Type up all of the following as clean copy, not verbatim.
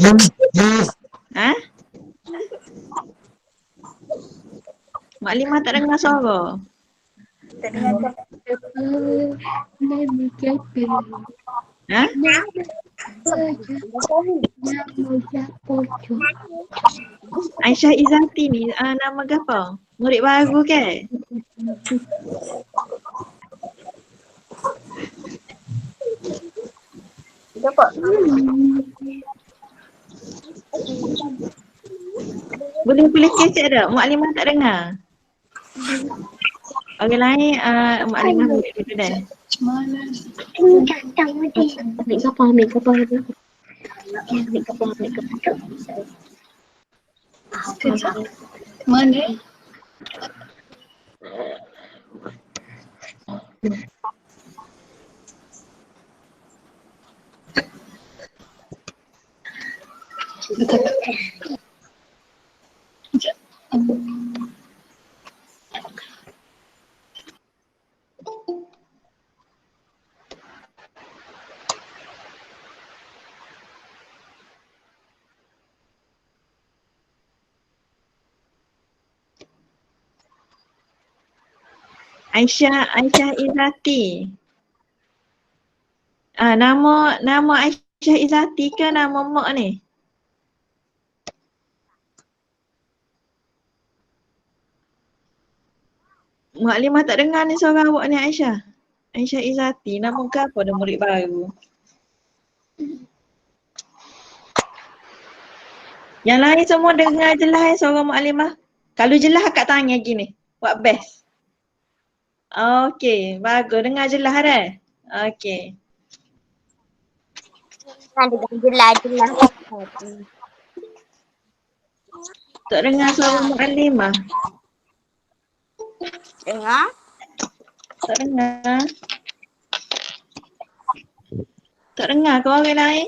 Ha? Maklimah tak dengar suara. Tak dengar Ha? Aisyah Izzati ni nama apa? Murid baru ke? Dapat. Boleh kecek tak? Maklimah tak dengar. Orang lain maklimah boleh dulu dah. Ambil kapal. Mana? Aisyah Izzati. Nama Aisyah Izzati ke nama mak ni? Maklimah tak dengar ni suara awak ni Aisyah. Aisyah Izzati, nama ke apa dah murid baru? Yang lain semua dengar jelas suara maklimah. Kalau jelas akak tanya gini, what best? Okey, bagus. Dengar jelas dah. Okey. Jelas. Tak dengar suara maklimah. Dengar? Tak dengar. Tak dengar ke orang lain?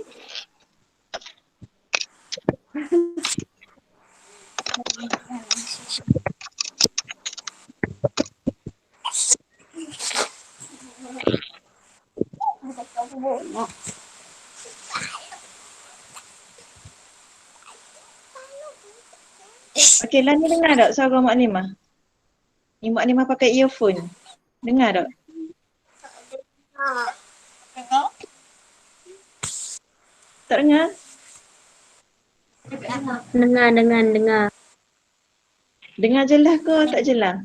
Okey, lah ni dengar tak suara maklimah? Ni maklimah pakai earphone. Dengar tak? Dengar? Tak dengar? Dengar. Dengar jelas ke tak jelas?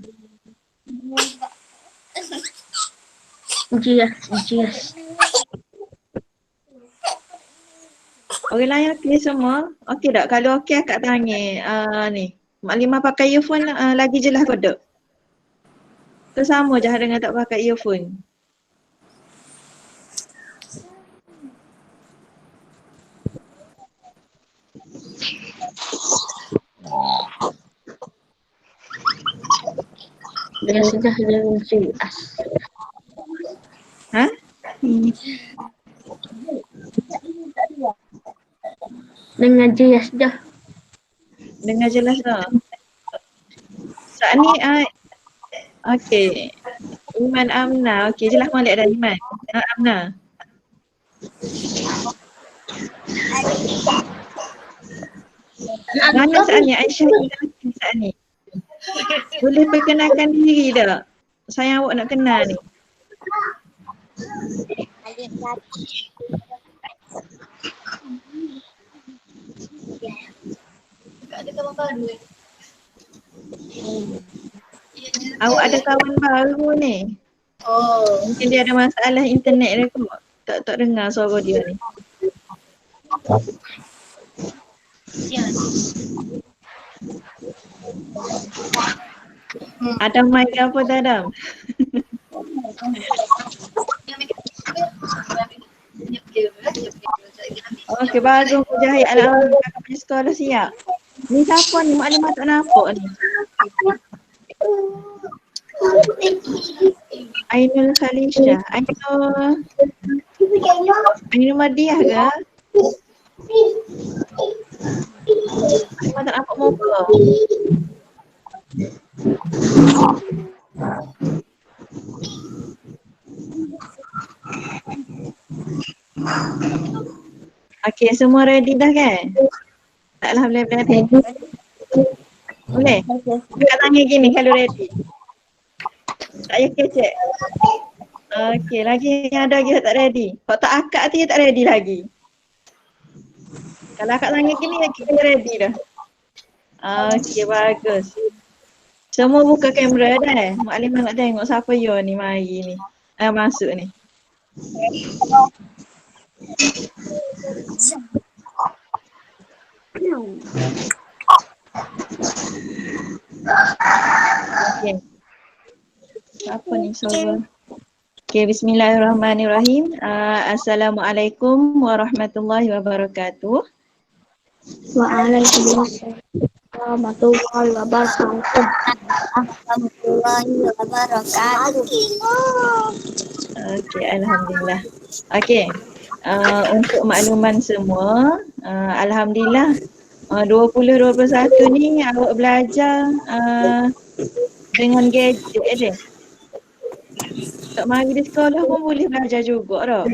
Jelas. Orang lain okey semua? Okey tak? Kalau okey akak tanya ni. Maklimah pakai earphone lagi jelas ke tak? Ke sama je dengan tak pakai earphone? Dengan sudah jelas. Ha? Dengan jelas dah. Dengar jelas tak? Saat ni okey. Iman Amna. Okey, jelas molek dah Iman. Amna. Mana saat ni Aisyah Izzati saat ni? Boleh perkenalkan diri tak? Saya awak nak kenal ni. Awak ada kawan baru ni. Mungkin dia ada masalah internet dia kot. Tak dengar suara dia ni. Ada mic apa tak ada? Okey, bagus Mujahid. Alhamdulillah kakak punya sekolah siap. Ni siapa ni? Maklimah tak nampak ni. Ainul Khalisha. Ainul Madiah ke? Maklimah tak nampak muka. Okey, semua ready dah kan? Taklah boleh ready. Boleh? Angkat tangan gini kalau ready. Tak payah kecek. Okey, lagi yang ada lagi yang tak ready. Kalau tak akak tu tak ready lagi. Kalau akak tangan gini kita ready dah. Okey, bagus. Semua buka kamera dah. Maklimah nak tengok siapa yo ni mari ni. Masuk ni. Okey. Apa ni suara? Okey, bismillahirrahmanirrahim. Assalamualaikum warahmatullahi wabarakatuh. Waalaikumsalam warahmatullahi wabarakatuh. Warahmatullahi wabarakatuh. Okey, alhamdulillah. Okey. Untuk makluman semua, alhamdulillah 2021 ni awak belajar dengan gadget je. Tak mari di sekolah pun boleh belajar juga tak?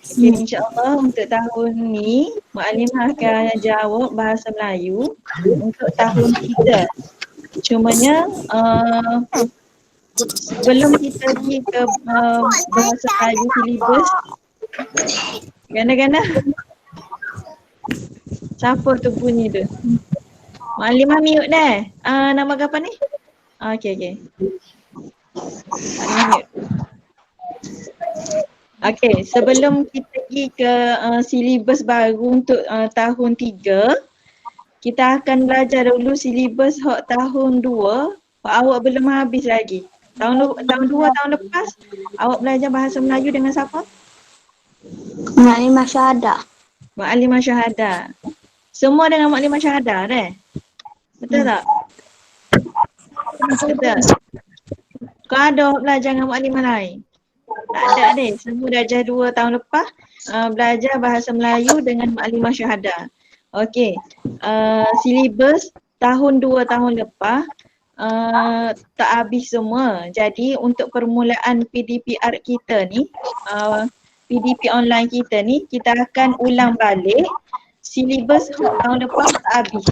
Okay, insyaAllah untuk tahun ni Maklimah akan jawab bahasa Melayu untuk tahun kita. Cumanya sebelum kita pergi ke bahasa Melayu silibus, gana-gana siapa tu bunyi tu? Maklimah mute dah. Nama apa ni? Okey. Maklimah mute. Okey, sebelum kita pergi ke silibus baru untuk tahun 3, kita akan belajar dulu silibus hak tahun 2. Awak belum habis lagi. Tahun 2 tahun lepas awak belajar bahasa Melayu dengan siapa? Maklimah Syahadah. Maklimah Syahadah. Semua dengan Maklimah Syahadah deh. Betul tak? Betul. Kau ada belajar dengan Maklimah lain? Tak ada deh. Semua belajar 2 tahun lepas belajar bahasa Melayu dengan Maklimah Syahadah. Okey. Silibus tahun 2 tahun lepas tak habis semua. Jadi untuk permulaan PDPR kita ni, PDP online kita ni, kita akan ulang balik silibus tahun lepas tak habis.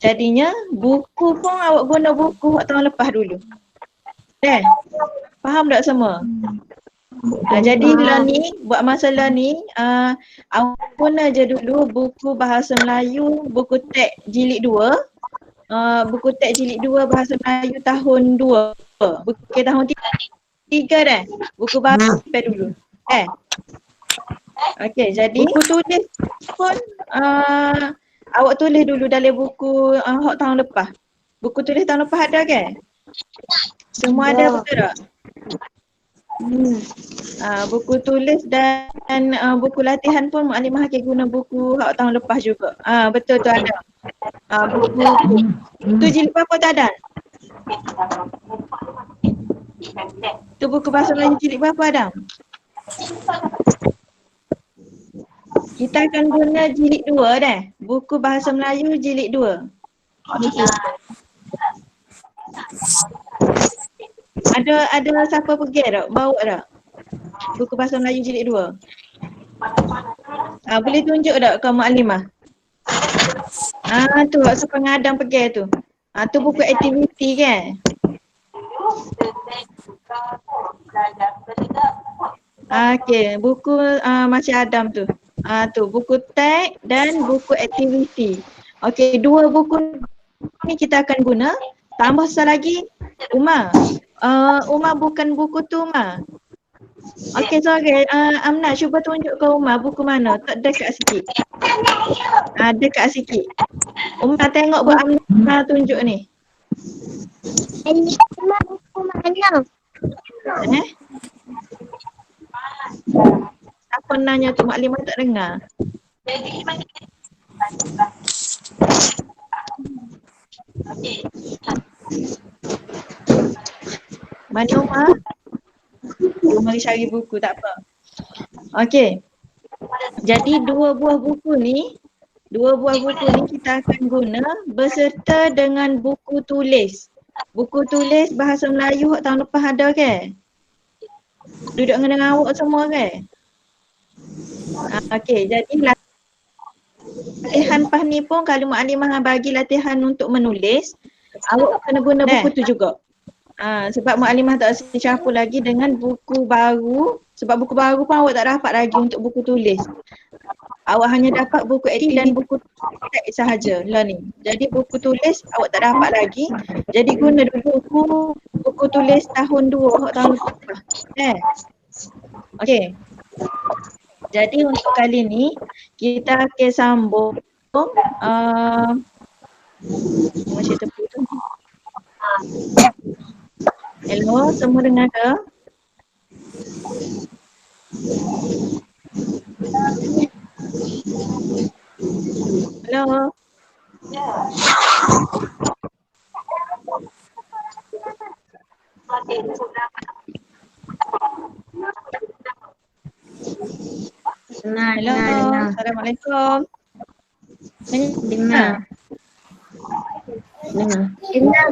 Jadinya buku pun awak guna buku tahun lepas dulu. Faham tak semua? Jadi learning, buat masa learning, awak guna je dulu buku bahasa Melayu, buku teks jilid 2. Buku teks jilid 2 bahasa Melayu tahun 2. Buku tahun 3 dah. Buku baru prepare dulu. Okey, jadi buku tulis pun awak tulis dulu dalam buku hak tahun lepas. Buku tulis tahun lepas ada ke? Semua ada betul tak? Buku tulis dan buku latihan pun Maklimah akan guna buku hak tahun lepas juga. Betul tu ada. Buku tu jilid berapa tak ada? Tu buku bahasa Melayu jilid berapa ada? Kita akan guna jilid 2 dah. Buku bahasa Melayu jilid 2. Ada siapa pergi tak? Bawa tak? Buku bahasa Melayu jilid 2. Boleh tunjuk tak ke Maklimah? Tu waktu pengadang pergi tu. Tu buku aktiviti kan? Okey, buku Masih Adam tu. Tu buku teks dan buku aktiviti. Okey, 2 buku ni kita akan guna. Tambah satu lagi Umar. Umar bukan buku tu Umar. Okey, sorry. Amna cuba tunjuk ke Umar buku mana? Tak dekat sikit. Dekat sikit. Umar tengok buat Amna tunjuk ni. Ini buku mana? Siapa nanya tu Maklimah tak dengar. Mana Umar? Mari cari buku, tak apa. Okey. Jadi 2 buah buku ni kita akan guna beserta dengan buku tulis. Buku tulis bahasa Melayu tahun lepas ada ke? Duduk dengan awak semua ke? Okey, jadi latihan PAS ni pun kalau Mukadimah bagi latihan untuk menulis, awak kena guna buku tu juga. Sebab Mukadimah tak rasa campur lagi dengan buku baru. Sebab buku baru pun awak tak dapat lagi untuk buku tulis. Awak hanya dapat buku aktiviti dan buku teks sahaja learning. Jadi buku tulis awak tak dapat lagi. Jadi guna dulu buku tulis tahun 2 tahun lepas. Okey. Jadi untuk kali ni kita akan sambung macam terputus. Hello, semua dengar ke? Hello. Hello. Assalamualaikum. Dengar. Dengar.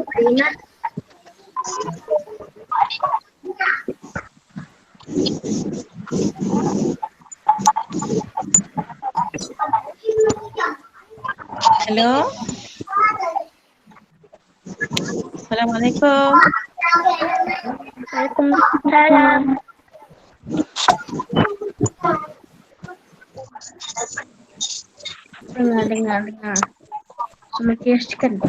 Hello. Assalamualaikum. Waalaikumsalam. Dengar. Sama kiaskan.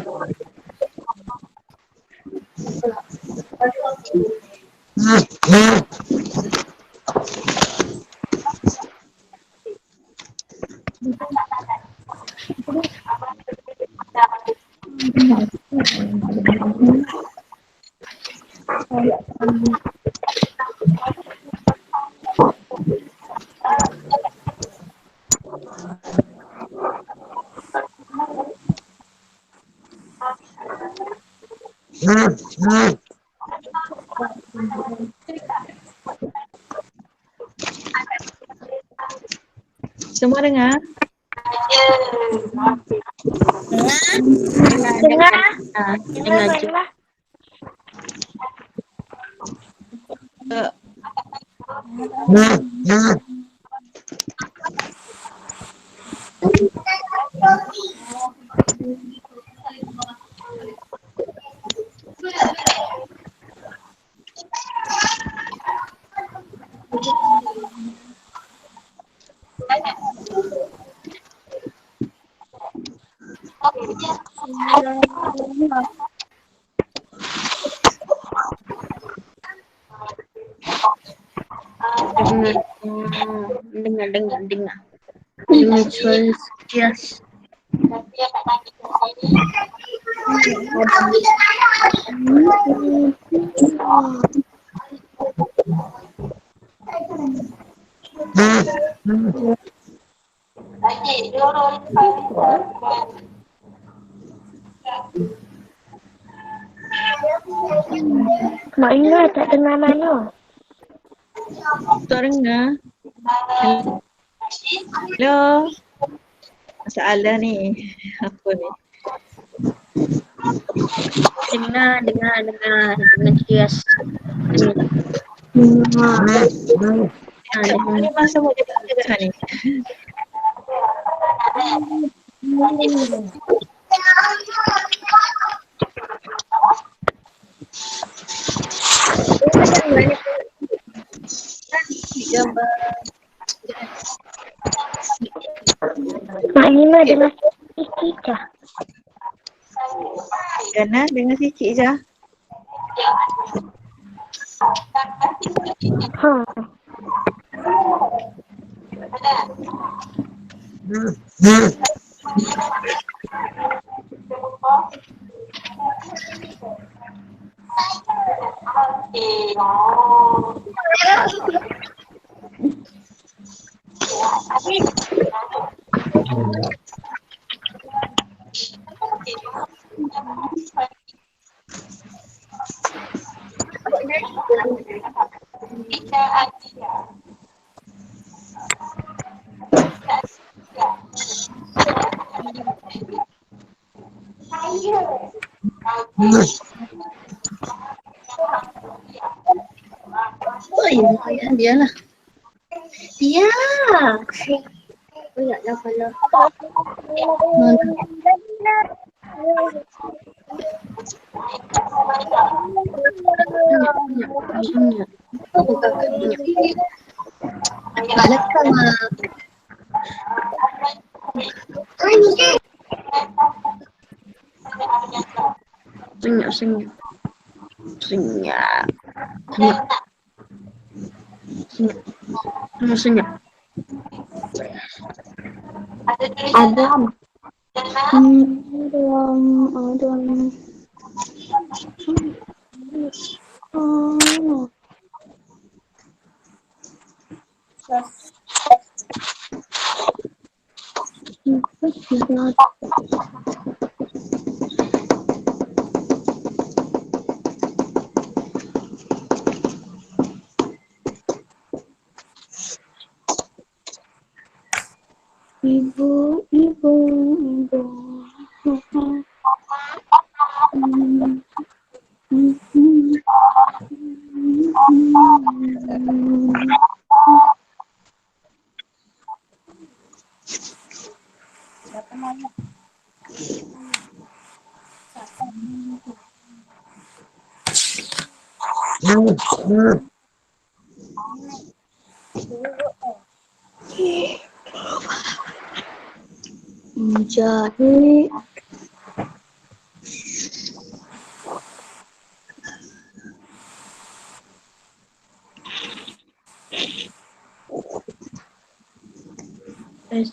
Semua dengar? Dengar je. Dengar. Dengar suara kias. Mak Ina tak dengar mana? Tak dengar? Hello. Masalah ni. Apa ni? Dengar kias. Ni masa mau jaga ni. Mak Ina dengar sikit je. Kena dengar sikit je. Oh ya, dia lah. Dia. Banyak dah kalau. Banyak. Senyap, senyap. Senyap. Senyap. Senyap. Senyap, senyap. Adam. Adam. Oh. Ibu, ibu, ibu. Menjadi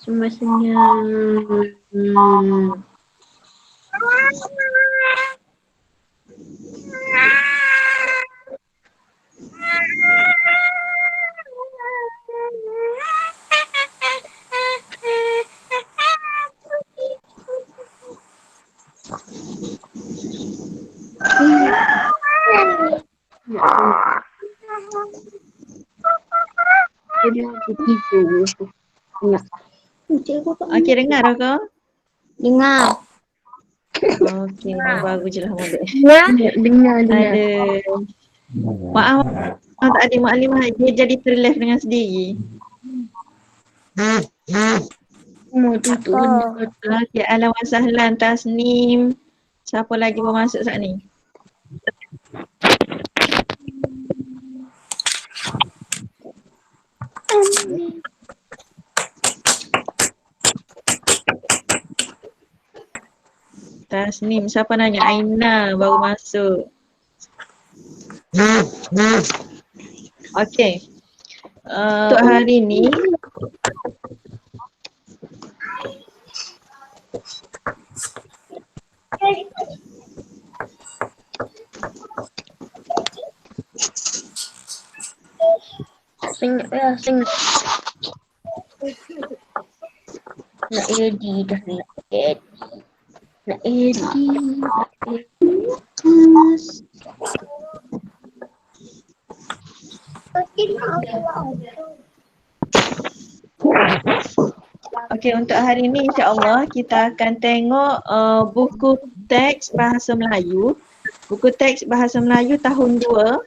Cuma senyap. Jadi begitu. Senyap. Okey, dengar ke? Dengar. Okey, baru je lah model. Dengar. Ada. Maaf, tak ada maklimah, dia jadi terlef dengan sendiri. Mau tutup benda kata. Okey, Ahlan wa sahlan Tasnim. Siapa lagi bermasuk saat ni? Tasnim, siapa nanya? Aina baru masuk. Okey. Untuk hari ni Senyap ya, senyap. Nak ready dah, nak ready. Nak ready. okey, untuk hari ni insya-Allah kita akan tengok buku teks bahasa Melayu. Buku teks bahasa Melayu tahun 2.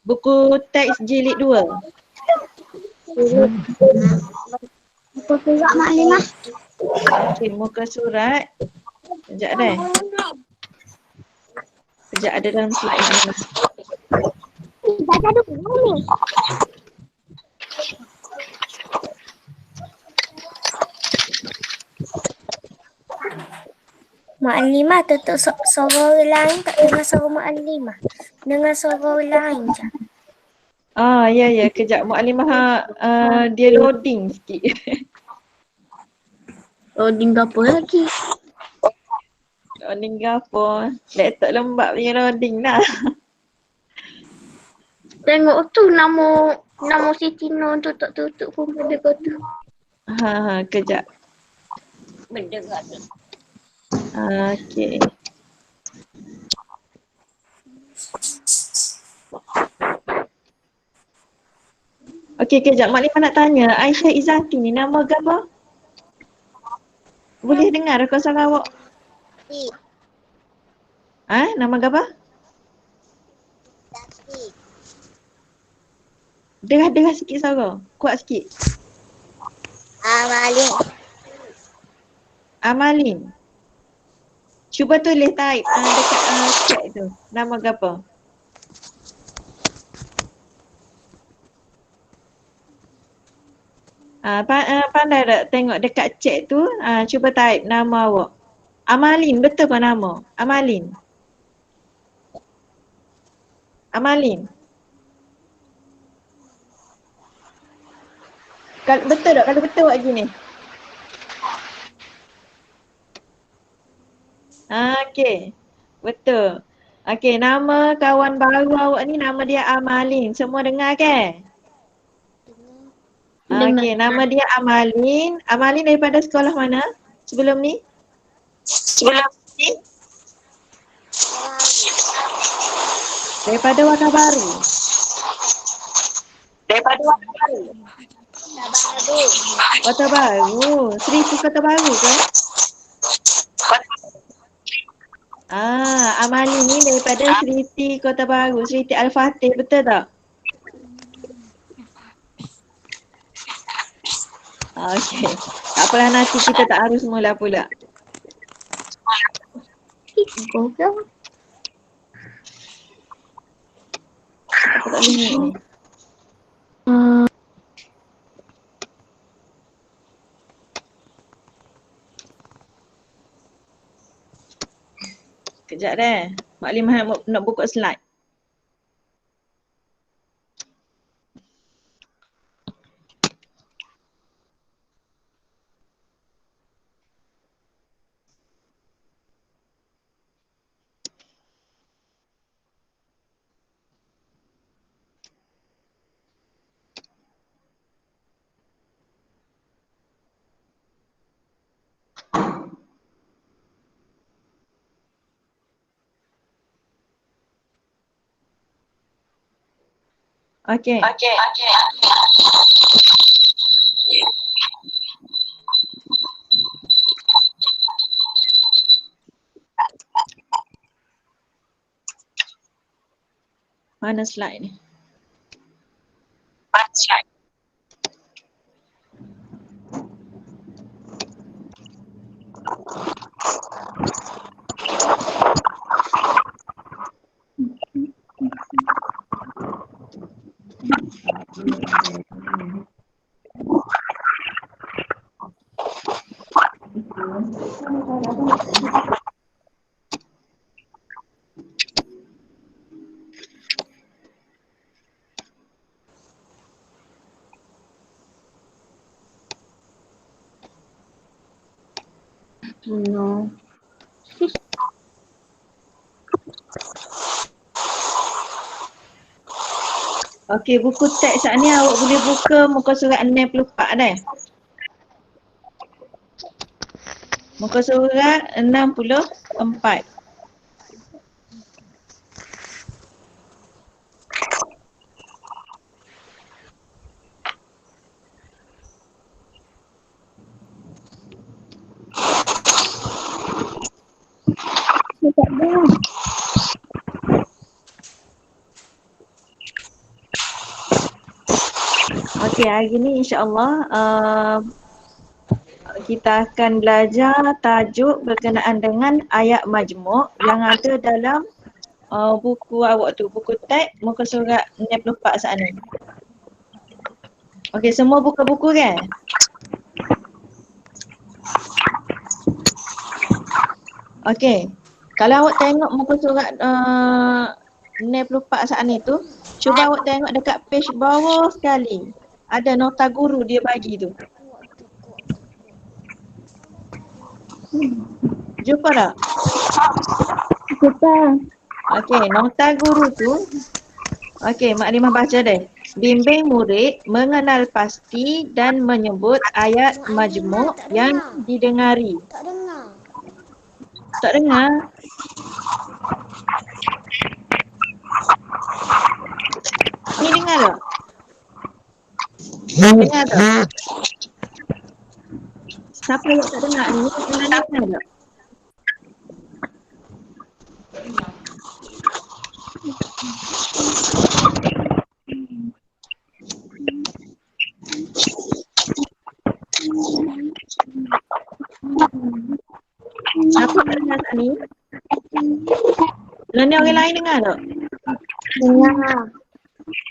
Buku teks jilid 2. Apa surat maklimah? Okey, muka surat. Sekejap deh. Sekejap ada dalam slide ni. Baca dulu ni. Maklimah tutup suara orang lain, tak dengar suara maklimah. Dengar suara orang lain je. Ya, kejap maklimah dia loading sikit. Loading apa lagi? Loading ke apa? Laptop lembat punya loading lah. Tengok tu nama Siti Nur tu tak tutup pun benda kata. Kejap. Benda kata. Okey. Okey, kejap maklimah nak tanya. Aisyah Izzati ni nama apa? Boleh dengar ke suara awak? Nama apa? Derah-derah sikit suara. Kuat sikit. Amalin. Amalin. Cuba tulis type dekat chat tu. Nama apa? Pandai tak tengok dekat chat tu, cuba type nama awak. Amalin, betul ke nama? Amalin. Amalin. Betul tak? Kalau betul buat gini. Okey. Betul. Okey, nama kawan baru awak ni nama dia Amalin. Semua dengar ke? Okey, nama dia Amalin. Amalin daripada sekolah mana sebelum ni? Daripada Warna Baru. Kota Baru. Seriti Kota Baru ke? Amalin ni daripada Seriti Kota Baru. Seriti Al-Fatih, betul tak? Okey. Tak apalah, nanti kita tak harus mula pula. Apa tak limit ni? Kejap deh. Mak Limah nak buka slide. Okey. Mana slide ni? No. Okey, buku teks saat ni awak boleh buka muka surat 64 dah. Muka surat 64. Okey, hari ni insya-Allah kita akan belajar tajuk berkenaan dengan ayat majmuk yang ada dalam buku awak tu, buku teks muka surat 64 saat ni. Okey, semua buka buku kan? Okey. Kalau awak tengok muka surat 64 saat ni tu, cuba awak tengok dekat page bawah sekali. Ada nota guru dia bagi tu. Jumpa tak? Jumpa. Okey, nota guru tu. Okey, Mak Limah baca deh. Bimbing murid mengenal pasti dan menyebut ayat majmuk yang didengari. Tak dengar. Tak dengar? Ni dengar tak? Dengar tak? Siapa yang tak dengar ni? Dengar tak? dengar tak ni? Lah ni orang lain dengar tak? Dengar.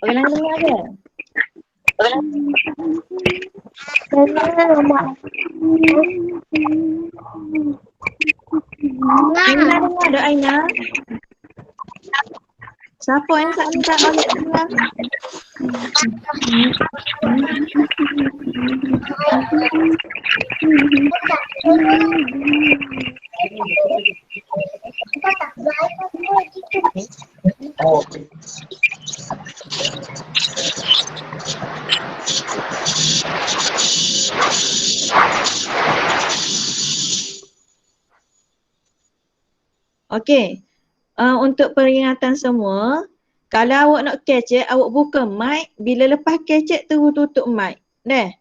Orang lain dengar ke? Dengar, Mak. Aina dengar tak Aina? Siapa yang tak minta ayat dengar? Okey. Untuk peringatan semua, kalau awak nak kecek, awak buka mic. Bila lepas kecek, terus tutup mic. Deh.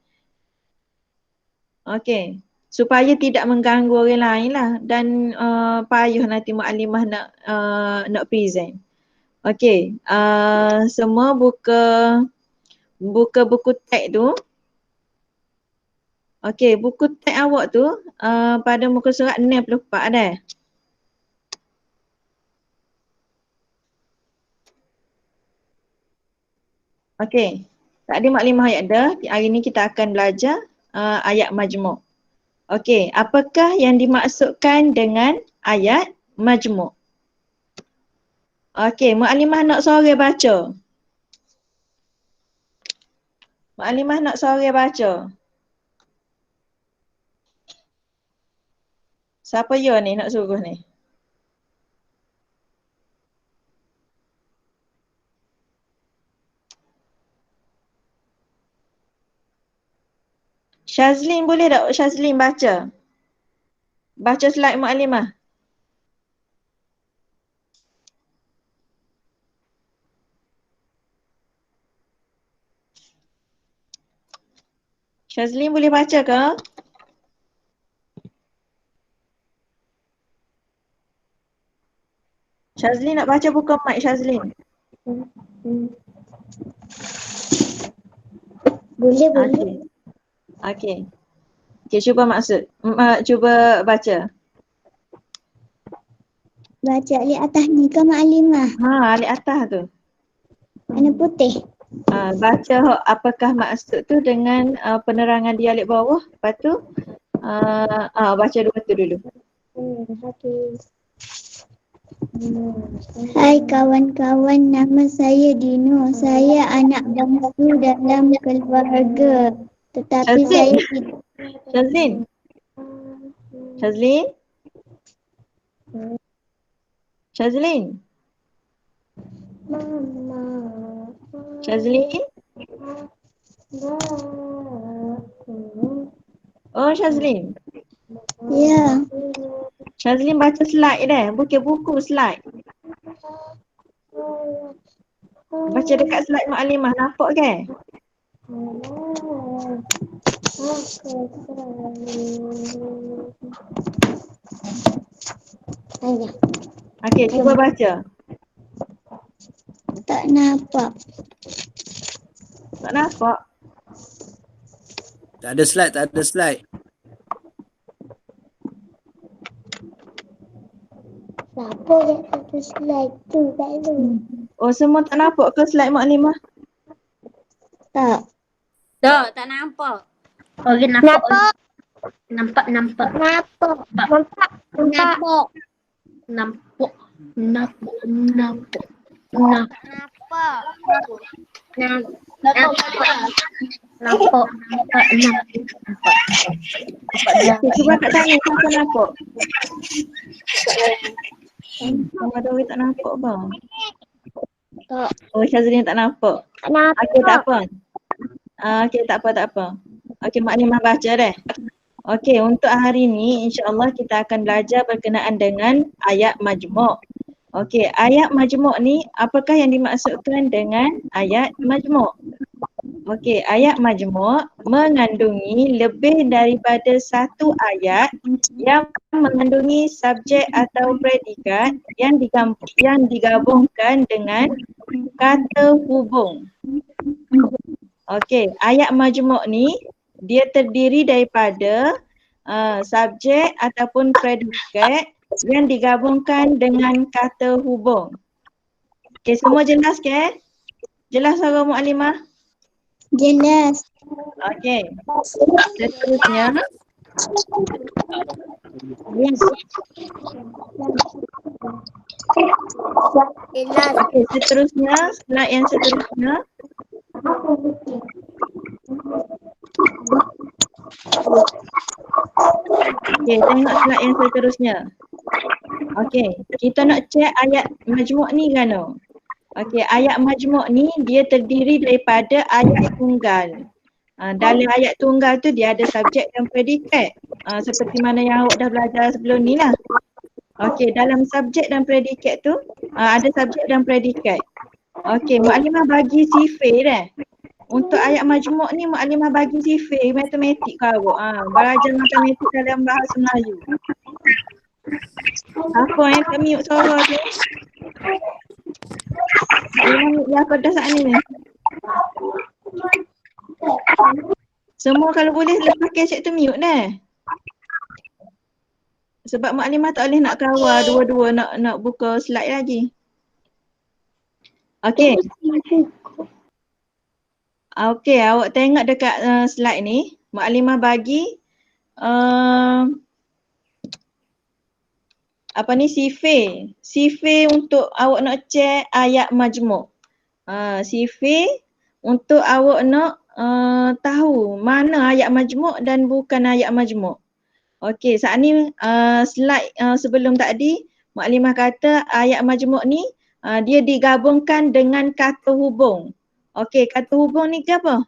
Okey. Supaya tidak mengganggu orang lain lah. Dan payah nanti Mukadimah nak present. Okey. Semua buka buku teks tu. Okey, buku teks awak tu pada muka surat 64 dah. Okey. Tadi Maklimah ayat dah. Hari ni kita akan belajar ayat majmuk. Okey, apakah yang dimaksudkan dengan ayat majmuk? Okey, Maklimah nak suara baca. Maklimah nak suara baca. Siapa ya ni nak suruh ni? Syazlin boleh tak Syazlin baca? Baca slide Maklimah. Syazlin boleh baca ke? Syazlin nak baca buka mic Syazlin. Boleh, Okey. Okey. Okey, cuba maksud. Cuba baca. Baca alik atas ni ke Maklimah? Alik atas tu. Warna putih. Baca apakah maksud tu dengan penerangan di alik bawah. Lepas tu baca dua tu dulu. Okey. Hai kawan-kawan, nama saya Dino. Saya anak bangsu dalam keluarga. Tetapi saya Syazlin. Syazlin. Syazlin. Syazlin. Oh Syazlin. Ya. Syazlin baca slide dah. Bukan buku slide. Baca dekat slide Maklimah. Nampak ke? Okey, cuba baca. Tak nampak. Tak nampak? Tak ada slide, tak ada slide. Siapa yang satu slide tu kat tu? Oh, semua tak nampak ke slide Maklimah? Tak. Tak, tak nampak. Orang nampak. Nampak. Nampak. Okay, cuba tak tanya siapa nampak. Ada orang tak nampak bang. Tak. Oh, Syazlin tak nampak. Okey, tak apa. Okey, tak apa. Okey, Maklimah baca deh. Okey, untuk hari ni insya-Allah kita akan belajar berkenaan dengan ayat majmuk. Okey, ayat majmuk ni apakah yang dimaksudkan dengan ayat majmuk? Okey, ayat majmuk mengandungi lebih daripada satu ayat yang mengandungi subjek atau predikat yang digabungkan dengan kata hubung. Okey, ayat majmuk ni dia terdiri daripada subjek ataupun predikat yang digabungkan dengan kata hubung. Okey, semua jelas ke? Jelas suara Mukadimah? Jelas. Okey. Seterusnya, Jelas. okey, seterusnya, slide yang seterusnya. Okey, tengok slide yang seterusnya. Okey, kita nak check ayat majmuk ni kan? Okey, ayat majmuk ni dia terdiri daripada ayat tunggal. Dalam ayat tunggal tu dia ada subjek dan predikat. Seperti mana yang awak dah belajar sebelum ni lah. Okey, dalam subjek dan predikat tu ada subjek dan predikat. Okey, Mukadimah bagi sifir dah. Untuk ayat majmuk ni Mukadimah bagi sifir matematik ke awak. Belajar matematik dalam bahasa Melayu. Apa yang tak mute suara tu? Yang kau dah saat ni. Semua kalau boleh pakai cek tu mute dah. Sebab Mukadimah tak boleh nak kawal dua-dua nak buka slide lagi. Okey. Okey, awak tengok dekat slide ni. Mukadimah bagi apa ni sifir. Sifir untuk awak nak check ayat majmuk. Sifir untuk awak nak tahu mana ayat majmuk dan bukan ayat majmuk. Okey, saat ni slide sebelum tadi Mukadimah kata ayat majmuk ni dia digabungkan dengan kata hubung. Okey, kata hubung ni ke apa?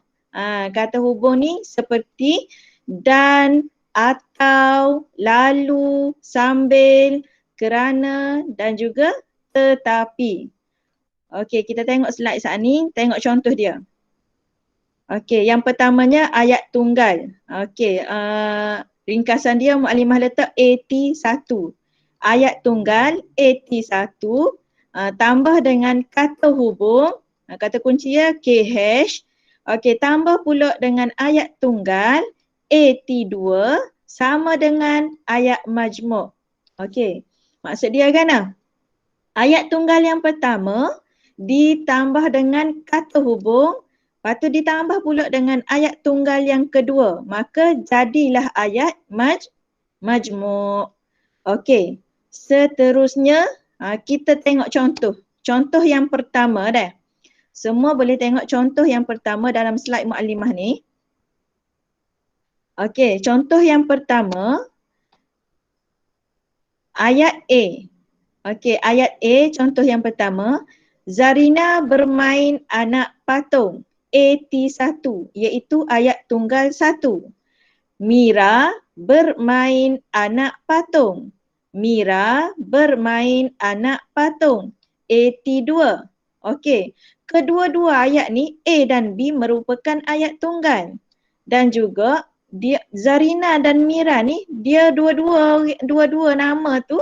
Kata hubung ni seperti dan, atau, lalu, sambil, kerana dan juga tetapi. Okey, kita tengok slide saat ni, tengok contoh dia. Okey, yang pertamanya ayat tunggal. Okey, ringkasan dia Mukadimah letak AT1. Ayat tunggal AT1 tambah dengan kata hubung, kata kunci ya KH. Okey, tambah pula dengan ayat tunggal AT2 sama dengan ayat majmuk. Okey, maksud dia kan? Ayat tunggal yang pertama ditambah dengan kata hubung, lepas tu ditambah pula dengan ayat tunggal yang kedua. Maka jadilah ayat majmuk. Okey, seterusnya kita tengok contoh. Contoh yang pertama dah. Semua boleh tengok contoh yang pertama dalam slide Mukadimah ni. Okey, contoh yang pertama ayat A. Okey, ayat A contoh yang pertama. Zarina bermain anak patung. AT1 iaitu ayat tunggal 1. Mira bermain anak patung. Mira bermain anak patung. AT2. Okey, kedua-dua ayat ni A dan B merupakan ayat tunggal. Dan juga dia Zarina dan Mira ni dia dua-dua nama tu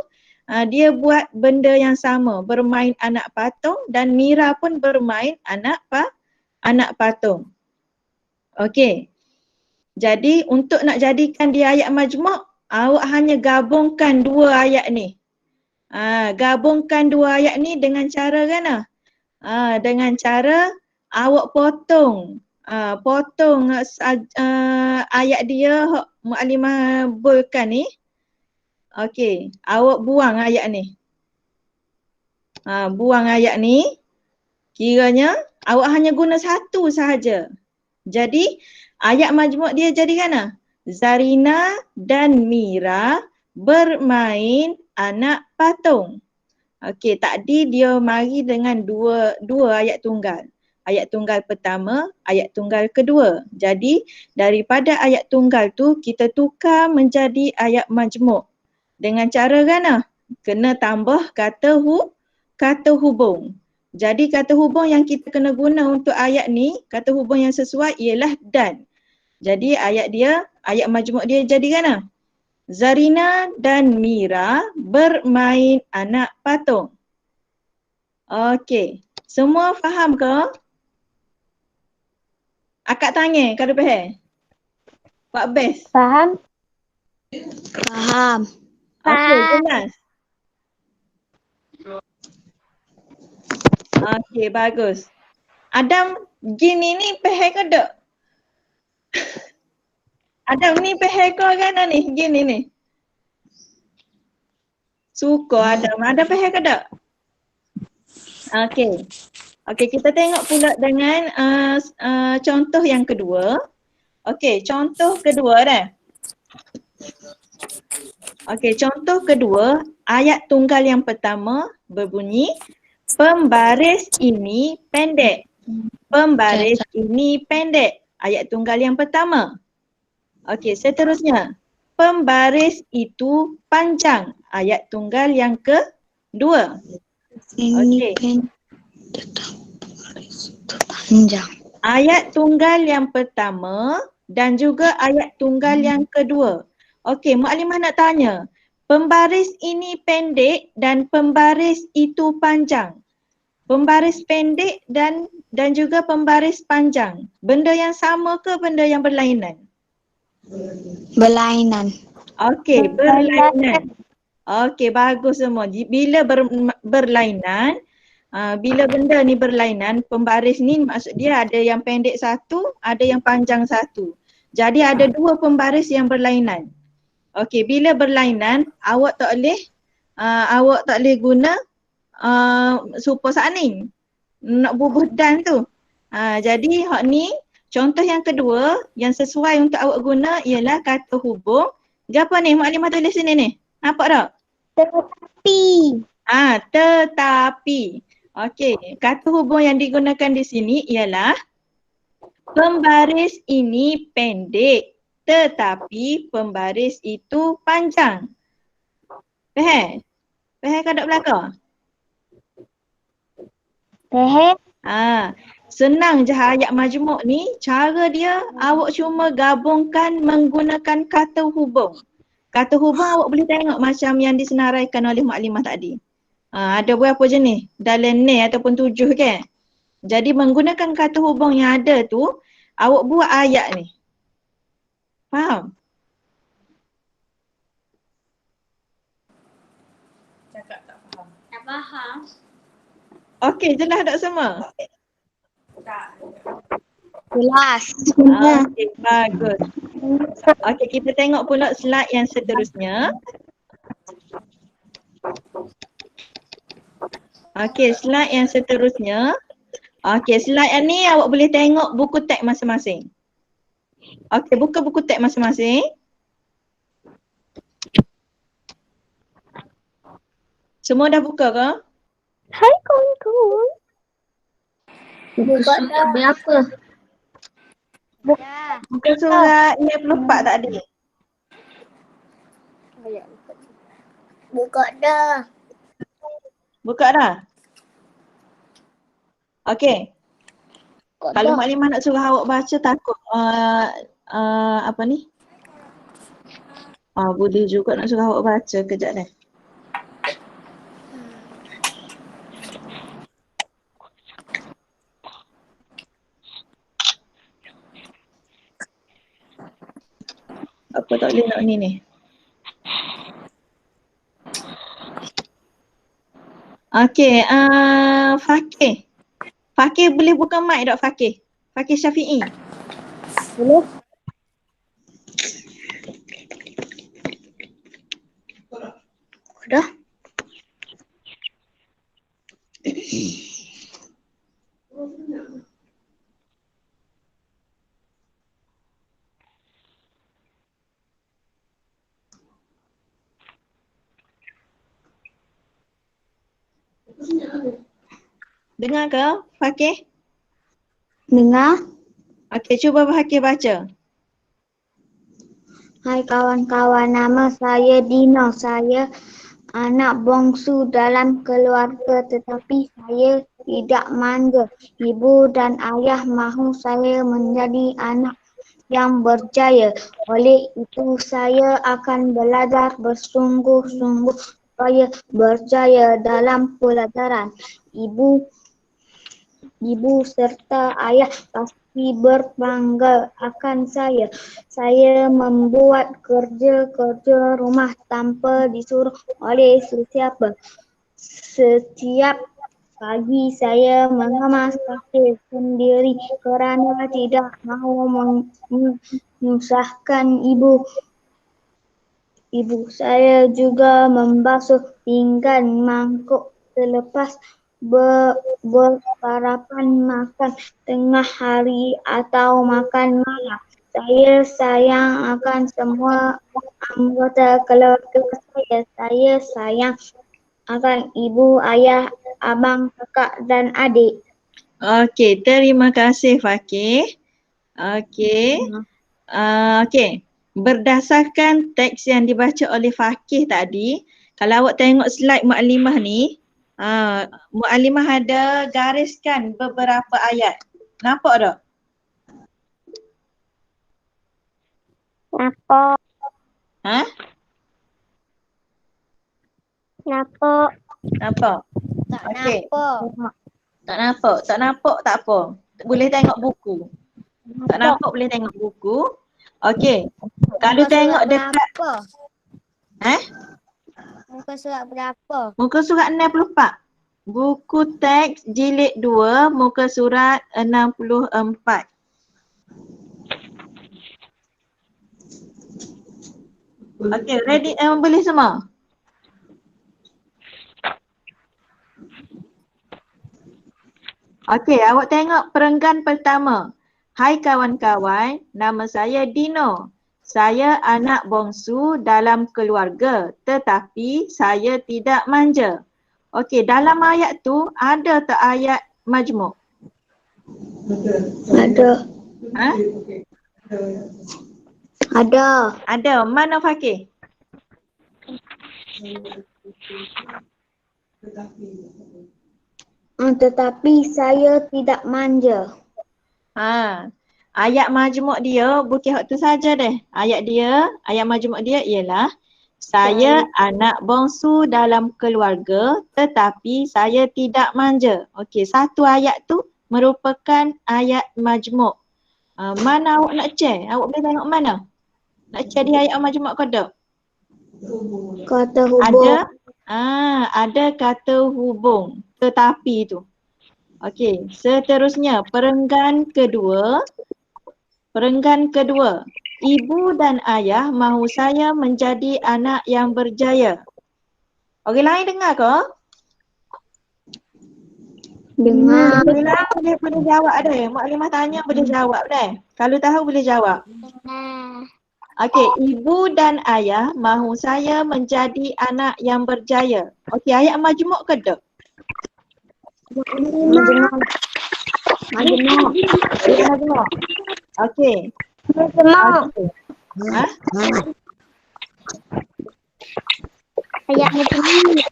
dia buat benda yang sama, bermain anak patung dan Mira pun bermain anak patung. Okey. Jadi untuk nak jadikan dia ayat majmuk, awak hanya gabungkan dua ayat ni. Gabungkan dua ayat ni dengan cara kan? Dengan cara awak potong. Potong ayat dia Mukadimah bolkan ni. Okey, awak buang ayat ni. Buang ayat ni. Kiranya awak hanya guna satu sahaja. Jadi ayat majmuk dia jadi kan? Zarina dan Mira bermain anak patung. Okey, tadi dia mari dengan dua ayat tunggal. Ayat tunggal pertama, ayat tunggal kedua. Jadi daripada ayat tunggal tu kita tukar menjadi ayat majmuk. Dengan cara kan? Kena tambah kata hubung. Jadi kata hubung yang kita kena guna untuk ayat ni, kata hubung yang sesuai ialah dan. Jadi ayat majmuk dia jadi kan? Zarina dan Mira bermain anak patung. Okey, semua faham ke? Akak tanya kalau faham. Pak Bes. Faham? Faham. Okey, jelas. Okey, bagus. Adam, gini ni pehek ke tak? Adam ni pehek ke kan ni? Gini ni. Suka Adam. Adam pehek ke tak? Okey. Okey, kita tengok pula dengan contoh yang kedua. Okey, contoh kedua dah. Okey, contoh kedua, ayat tunggal yang pertama berbunyi, pembaris ini pendek. Pembaris ini pendek. Ayat tunggal yang pertama. Okey, seterusnya. Pembaris itu panjang. Ayat tunggal yang kedua. Okey. Panjang. Ayat tunggal yang pertama dan juga ayat tunggal yang kedua. Okey, Mukadimah nak tanya. Pembaris ini pendek dan pembaris itu panjang. Pembaris pendek dan juga pembaris panjang. Benda yang sama ke benda yang berlainan? Berlainan. Okey, berlainan. Okey, bagus semua. Bila berlainan, bila benda ni berlainan, pembaris ni maksud dia ada yang pendek satu, ada yang panjang satu. Jadi ada dua pembaris yang berlainan. Okey, bila berlainan, awak tak boleh guna super saning. Nak bubuh dan tu. Jadi hak ni contoh yang kedua yang sesuai untuk awak guna ialah kata hubung. Apa ni Mukadimah tulis sini ni? Nampak tak? Tetapi. Tetapi. Okey, kata hubung yang digunakan di sini ialah pembaris ini pendek tetapi pembaris itu panjang. Faham? Faham ke tak belakang? Faham? Senang je ayat majmuk ni, cara dia awak cuma gabungkan menggunakan kata hubung. Kata hubung awak boleh tengok macam yang disenaraikan oleh Mukadimah tadi. Ada berapa jenis? Dalam ni ataupun 7 kan? Jadi menggunakan kata hubung yang ada tu, awak buat ayat ni. Faham? Tak faham. Okey, jelas tak semua? Jelas. Okey, bagus. Okey, kita tengok pula slide yang seterusnya. Okey, slide yang seterusnya. Okey, slide ni awak boleh tengok buku teks masing-masing. Okey, buka buku teks masing-masing. Semua dah buka ke? Hai kawan-kawan. Buka berapa? Buka surat 54 tadi. Buka dah. Buka dah? Okey. Kalau Mukadimah nak suruh awak baca takut apa ni? Boleh juga nak suruh awak baca kejap dah. Apa tak boleh nak ni? Okey, Fakih. Fakih boleh buka mic tak Fakih? Fakih Syafi'i. Boleh. Dah. Dengar ke Fakih? Dengar? Okey, cuba Fakih baca. Hai kawan-kawan, nama saya Dino. Saya anak bongsu dalam keluarga tetapi saya tidak manja. Ibu dan ayah mahu saya menjadi anak yang berjaya. Oleh itu saya akan belajar bersungguh-sungguh supaya berjaya dalam pelajaran. Ibu serta ayah pasti berbangga akan saya. Saya membuat kerja-kerja rumah tanpa disuruh oleh sesiapa. Setiap pagi saya mengemas kaki sendiri kerana tidak mahu menyusahkan ibu. Ibu saya juga membasuh pinggan mangkuk selepas bersarapan makan tengah hari atau makan malam. Saya sayang akan semua anggota keluarga saya. Saya sayang akan ibu, ayah, abang, kakak dan adik. Okey, terima kasih Fakih. Okey. Okey. Berdasarkan teks yang dibaca oleh Fakih tadi, kalau awak tengok slide Mukadimah ni, Mukadimah ada gariskan beberapa ayat. Nampak tak? Nampak, Ha? nampak, Nampak? tak Okey. nampak. Tak nampak? Tak nampak tak apa. Boleh tengok buku. Tak nampak boleh tengok buku. Okey. Kalau Muka tengok surat dekat berapa? eh Muka surat berapa? muka surat 64. Buku teks jilid 2 muka surat 64. Okey, ready boleh semua? Okey, awak tengok perenggan pertama. Hai kawan-kawan, nama saya Dino. Saya anak bongsu dalam keluarga tetapi saya tidak manja. Okey, dalam ayat tu ada tak ayat majmuk? Ada. Ha? Ada. Ada. Mana Fakih? Tetapi saya tidak manja. Ha. Ayat majmuk dia bukan hak tu saja deh. Ayat majmuk dia ialah saya anak bongsu dalam keluarga tetapi saya tidak manja. Okey, satu ayat tu merupakan ayat majmuk. Mana awak nak share? Awak boleh tengok mana? Nak share di ayat majmuk ke tak? Kata hubung. Ada kata hubung tetapi tu. Okey, seterusnya perenggan kedua. Ibu dan ayah mahu saya menjadi anak yang berjaya. Orang lain dengar ke? Dengar. Boleh jawab deh. Mukadimah tanya boleh jawab deh. Kalau tahu boleh jawab. Okey, ibu dan ayah mahu saya menjadi anak yang berjaya. Okey, ayat majmuk ke tak? Majmuk. Okey. Okey. Ha? Ayat majmuk.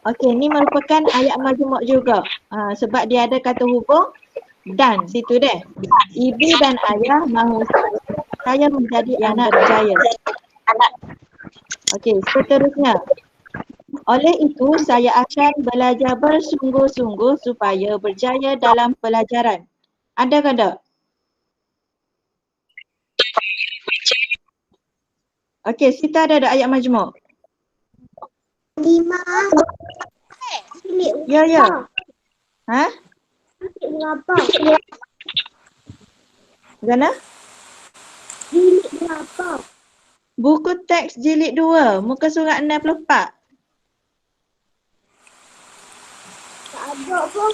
Okey, ni merupakan ayat majmuk juga. Sebab dia ada kata hubung dan situ deh. Ibu dan ayah mahu saya menjadi anak berjaya. Okey, seterusnya. Oleh itu, saya akan belajar bersungguh-sungguh supaya berjaya dalam pelajaran. Ada ke tak? Okey, situ ada ayat majmuk? 5. Ya. Ha? Berapa? Gana? Jilid berapa? Buku teks jilid 2, muka surat 64. Tak ada pun.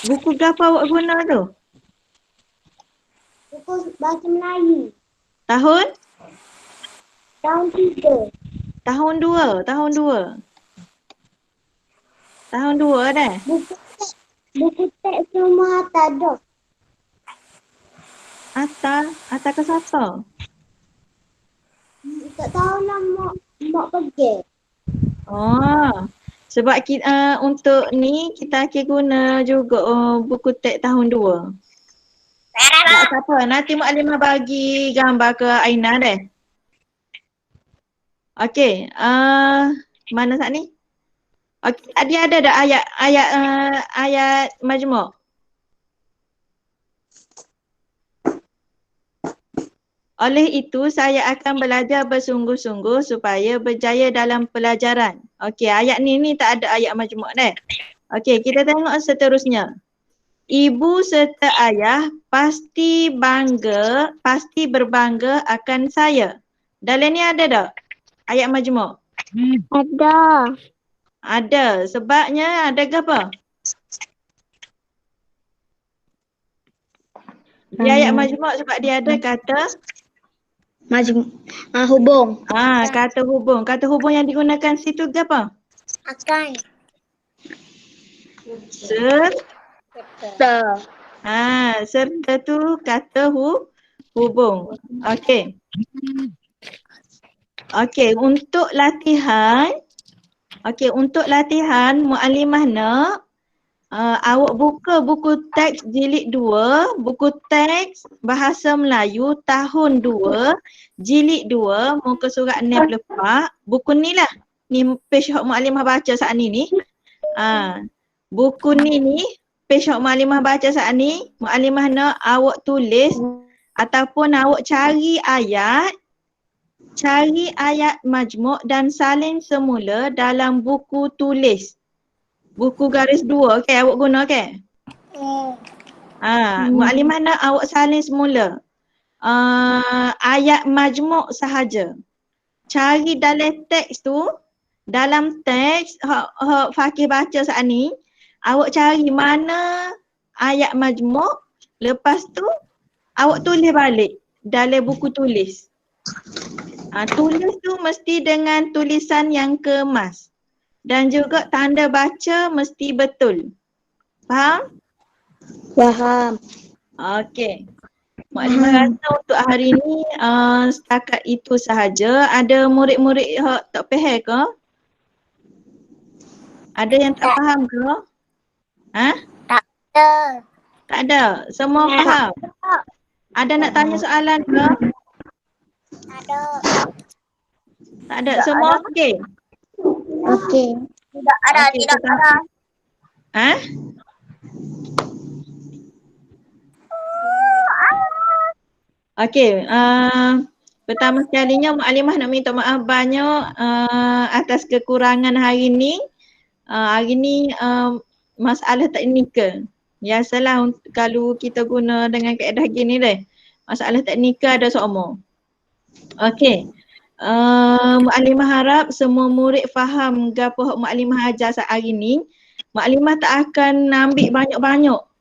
Buku apa awak guna tu? Buku bahasa Melayu. Tahun? Tahun 3. Tahun 2. Tahun 2 dah. Buku teks semua tak ada. Atas ke siapa? Tak tahu lah mak pergi. Oh. Sebab kita untuk ni kita akan guna juga buku teks tahun 2. Tak apa, nanti Mukadimah bagi gambar ke Aina deh. Okey, mana saat ni? Okey, dia ada dah ayat majmuk. Oleh itu, saya akan belajar bersungguh-sungguh supaya berjaya dalam pelajaran. Okey, ayat ni tak ada ayat majmuk dah. Okey, kita tengok seterusnya. Ibu serta ayah pasti berbangga akan saya. Dalam ni ada tak ayat majmuk? Ada. Ada. Sebabnya ada ke apa? Dia ayat majmuk sebab dia ada kata Hubung. kata hubung. Kata hubung yang digunakan situ ke apa? Akan. Serta tu kata hubung. Okey. Okey, untuk latihan Muallimah nak awak buka buku teks jilid 2, buku teks Bahasa Melayu tahun 2, jilid 2, muka surat 64. Buku ni lah. Ni page hok Muallimah baca saat ni. Buku ni page hok Muallimah baca saat ni. Muallimah nak awak tulis ataupun awak cari ayat majmuk dan salin semula dalam buku tulis. Buku garis 2, okey, awak guna okey? Muallimah nak awak salin semula. Ayat majmuk sahaja. Cari dalam teks tu, dalam teks hak Fakih baca saat ni, awak cari mana ayat majmuk, lepas tu awak tulis balik dalam buku tulis. Tulis tu mesti dengan tulisan yang kemas. Dan juga tanda baca mesti betul. Faham? Faham. Okey. Muallimah rasa untuk hari ni setakat itu sahaja. Ada murid-murid yang tak faham ke? Ada yang tak faham ke? Tak ada. Tak ada. Semua faham? Ada nak tanya soalan ke? Ada. Tak ada. Semua okey? Okey. Tidak ada. Okey, Tidak ada. Okey, pertama sekalinya Muallimah nak minta maaf banyak atas kekurangan hari ni. Hari ni masalah teknikal. Biasalah kalau kita guna dengan kaedah gini deh. Masalah teknikal ada semua. Okey. Muallimah harap semua murid faham gapo hak Muallimah ajar hari ni. Muallimah tak akan ambil banyak-banyak